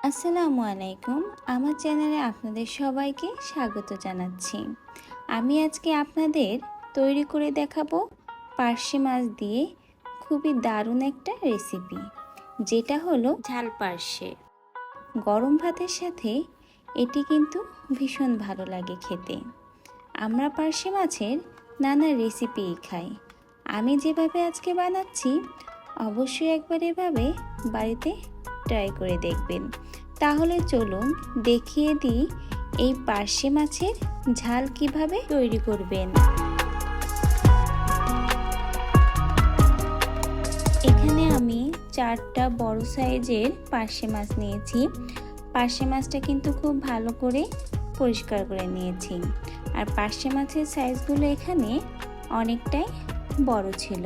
আসসালামু আলাইকুম। আমার চ্যানেলে আপনাদের সবাইকে স্বাগত জানাচ্ছি। আমি আজকে আপনাদের তৈরি করে দেখাবো পার্শে মাছ দিয়ে খুবই দারুণ একটা রেসিপি, যেটা হলো ঝাল পার্শে। গরম ভাতের সাথে এটি কিন্তু ভীষণ ভালো লাগে খেতে। আমরা পার্শে মাছের নানা রেসিপিই খাই। আমি যেভাবে আজকে বানাচ্ছি, অবশ্যই একবার এভাবে বাড়িতে ট্রাই করে দেখবেন। তাহলে চলুন দেখিয়ে দিই এই পার্শে মাছের ঝাল কিভাবে তৈরি করবেন। এখানে আমি 4টা বড় সাইজের পার্শে মাছ নিয়েছি। পার্শে মাছটা কিন্তু খুব ভালো করে পরিষ্কার করে নিয়েছি। আর পার্শে মাছের সাইজগুলো এখানে অনেকটাই বড় ছিল।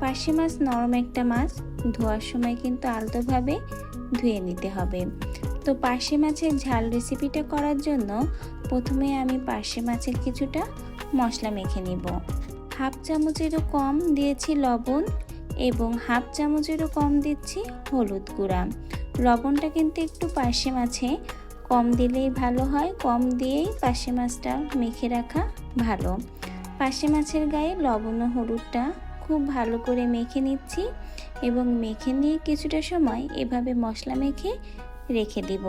পার্শে মাছ নরম একটা মাছ, ধোয়ার সময় কিন্তু আলতোভাবে ধুয়ে নিতে হবে। তো পার্শে মাছের ঝাল রেসিপিটা করার জন্য প্রথমে আমি পার্শে মাছের কিছুটা মশলা মেখে নিব। হাফ চামচেরও কম দিয়েছি লবণ এবং হাফ চামচেরও কম দিচ্ছি হলুদ গুঁড়া। লবণটা কিন্তু একটু পার্শে মাছে কম দিলেই ভালো হয়, কম দিয়েই পার্শে মাছটা মেখে রাখা ভালো। পার্শে মাছের গায়ে লবণ ও হলুদটা খুব ভালো করে মেখে নিচ্ছি এবং মেখে নিয়ে কিছুটা সময় এভাবে মশলা মেখে রেখে দিব।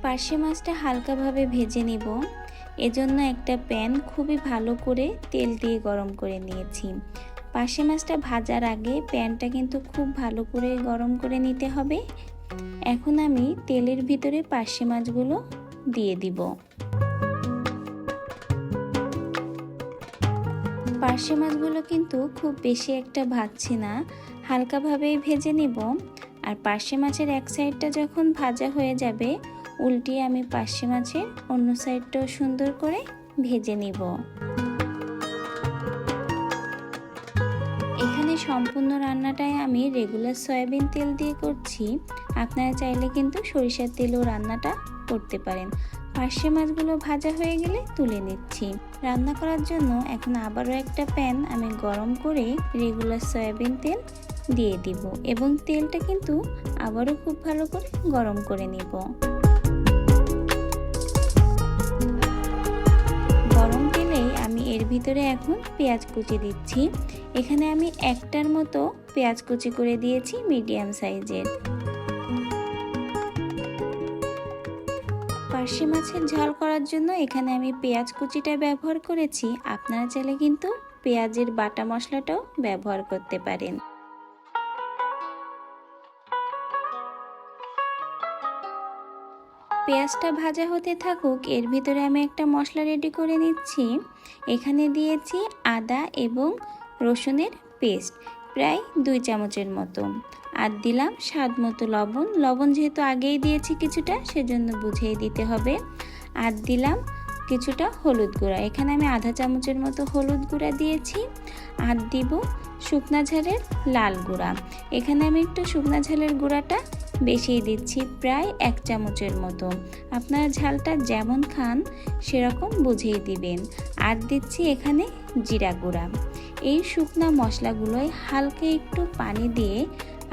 পার্শে মাছটা হালকাভাবে ভেজে নিব। এজন্য একটা প্যান খুবই ভালো করে তেল দিয়ে গরম করে নিয়েছি। পার্শে মাছটা ভাজার আগে প্যানটা কিন্তু খুব ভালো করে গরম করে নিতে হবে। এখন আমি তেলের ভিতরে পার্শে মাছগুলো দিয়ে দিব। পার্শে মাছগুলো কিন্তু খুব বেশি একটা ভাজছি না, হালকাভাবেই ভেজে নিব। আর পার্শে মাছের এক সাইডটা যখন ভাজা হয়ে যাবে, উল্টিয়ে আমি পার্শে মাছের অন্য সাইডটাও সুন্দর করে ভেজে নিব। এখানে সম্পূর্ণ রান্নাটাই আমি রেগুলার সয়াবিন তেল দিয়ে করছি। আপনারা চাইলে কিন্তু সরিষার তেলেও রান্নাটা করতে পারেন। পার্শে মাছগুলো ভাজা হয়ে গেলে তুলে নিচ্ছি। রান্না করার জন্য এখন আবারও একটা প্যান আমি গরম করে রেগুলার সয়াবিন তেল দিয়ে দিব এবং তেলটা কিন্তু আবারও খুব ভালো করে গরম করে নিব। গরম তেলেই আমি এর ভিতরে এখন পেঁয়াজ কুচি দিচ্ছি। এখানে আমি একটার মতো পেঁয়াজ কুচি করে দিয়েছি মিডিয়াম সাইজের। পার্শে মাছের ঝাল করার জন্য এখানে আমি পেঁয়াজ কুচিটা ব্যবহার করেছি। আপনারা চাইলে কিন্তু পেঁয়াজের বাটা মশলাটাও ব্যবহার করতে পারেন। পেঁয়াজটা ভাজা হতে থাকুক, এর ভিতরে আমি একটা মশলা রেডি করে নিচ্ছি। এখানে দিয়েছি আদা এবং রসুনের পেস্ট প্রায় 2 চামচের মতো, আর দিলাম স্বাদ মতো লবণ। লবণ যেহেতু আগেই দিয়েছি কিছুটা, সেজন্য বুঝেই দিতে হবে। আর দিলাম কিছুটা হলুদ গুঁড়া। এখানে আমি আধা চামচের মতো হলুদ গুঁড়া দিয়েছি। আর দিব শুকনা ঝালের লাল গুঁড়া। এখানে আমি একটু শুকনা ঝালের গুঁড়াটা বেশিই দিচ্ছি, প্রায় 1 চামচের মতো। আপনারা ঝালটা যেমন খান সেরকম বুঝেই দিবেন। আর দিচ্ছি এখানে জিরা গুঁড়া। এই শুকনা মশলাগুলোয় হালকা একটু পানি দিয়ে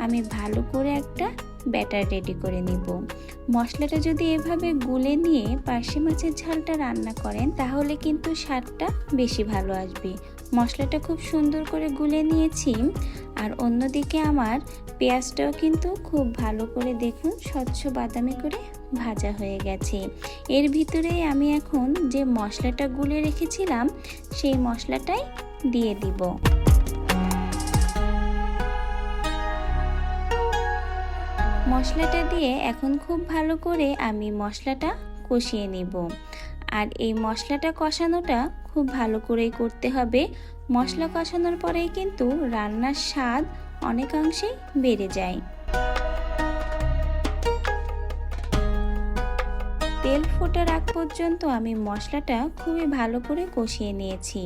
আমি ভালো করে একটা ব্যাটার রেডি করে নিব। মশলাটা যদি এভাবে গুলে নিয়ে পার্শে মাছের ঝালটা রান্না করেন, তাহলে কিন্তু স্বাদটা বেশি ভালো আসবে। মশলাটা খুব সুন্দর করে গুলে নিয়েছি। আর অন্যদিকে আমার পেঁয়াজটাও কিন্তু খুব ভালো করে দেখুন স্বচ্ছ বাদামি করে ভাজা হয়ে গেছে। এর ভিতরেই আমি এখন যে মশলাটা গুলে রেখেছিলাম সেই মশলাটাই দিয়ে দিব। মশলাটা দিয়ে এখন খুব ভালো করে আমি মশলাটা কষিয়ে নিব। আর এই মশলাটা কষানোটা খুব ভালো করেই করতে হবে। মশলা কষানোর পরেই কিন্তু রান্নার স্বাদ অনেকাংশেই বেড়ে যায়। তেল ফোটার আগ পর্যন্ত আমি মশলাটা খুবই ভালো করে কষিয়ে নিয়েছি।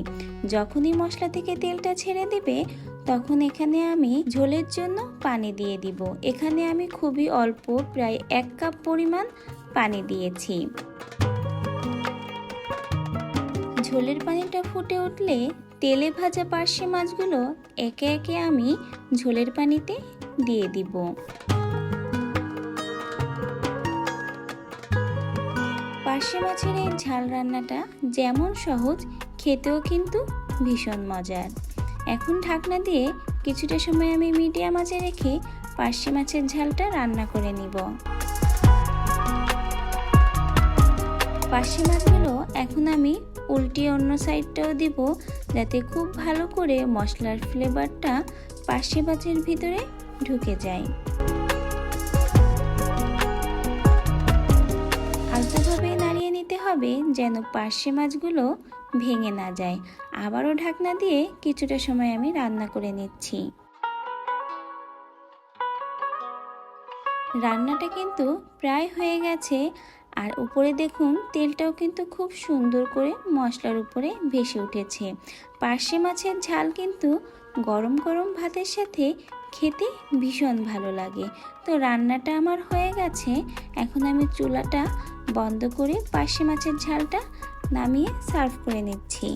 যখনই মশলা থেকে তেলটা ছেড়ে দেবে, তখন এখানে আমি ঝোলের জন্য পানি দিয়ে দিব। এখানে আমি খুবই অল্প, প্রায় 1 কাপ পরিমাণ পানি দিয়েছি। ঝোলের পানিটা ফুটে উঠলে তেলে ভাজা পার্শে মাছগুলো একে একে আমি ঝোলের পানিতে দিয়ে দিব। পার্শে মাছের এই ঝাল রান্নাটা যেমন সহজ, খেতেও কিন্তু ভীষণ মজার। এখন ঢাকনা দিয়ে কিছুটা সময় আমি মিডিয়াম আঁচে রেখে পার্শে মাছের ঝালটা রান্না করে নিব। পার্শে মাছগুলো এখন আমি উল্টিয়ে অন্য সাইডটাও দিব, যাতে খুব ভালো করে মশলার ফ্লেভারটা পার্শে মাছের ভিতরে ঢুকে যায়। আলতোভাবে নাড়িয়ে নিতে হবে যেন পার্শে মাছগুলো ভেঙে না যায়। আবারও ঢাকনা দিয়ে কিছুটা সময় আমি রান্না করে নিচ্ছি। রান্নাটা কিন্তু প্রায় হয়ে গেছে, আর উপরে দেখুন তেলটাও কিন্তু খুব সুন্দর করে মশলার উপরে ভেসে উঠেছে। পার্শে মাছের ঝাল কিন্তু গরম গরম ভাতের সাথে খেতে ভীষণ ভালো লাগে। তো রান্নাটা আমার হয়ে গেছে, এখন আমি চুলাটা বন্ধ করে পার্শে মাছের ঝালটা নামিয়ে সার্ভ করে নিচ্ছি।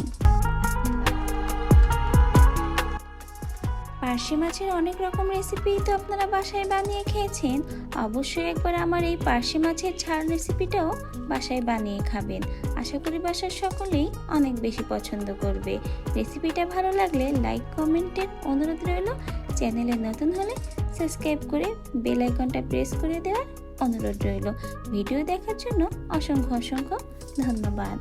পার্শে মাছের অনেক রকম রেসিপি তো আপনারা বাসায় বানিয়ে খেয়েছেন, অবশ্যই একবার আমার এই পার্শে মাছের ঝাল রেসিপিটাও বাসায় বানিয়ে খাবেন। আশা করি বাসার সকলেই অনেক বেশি পছন্দ করবে। রেসিপিটা ভালো লাগলে লাইক কমেন্টের অনুরোধ রইল। চ্যানেলে নতুন হলে সাবস্ক্রাইব করে বেল আইকনটা প্রেস করে দেওয়ার অনুরোধ রইল। ভিডিও দেখার জন্য অসংখ্য ধন্যবাদ।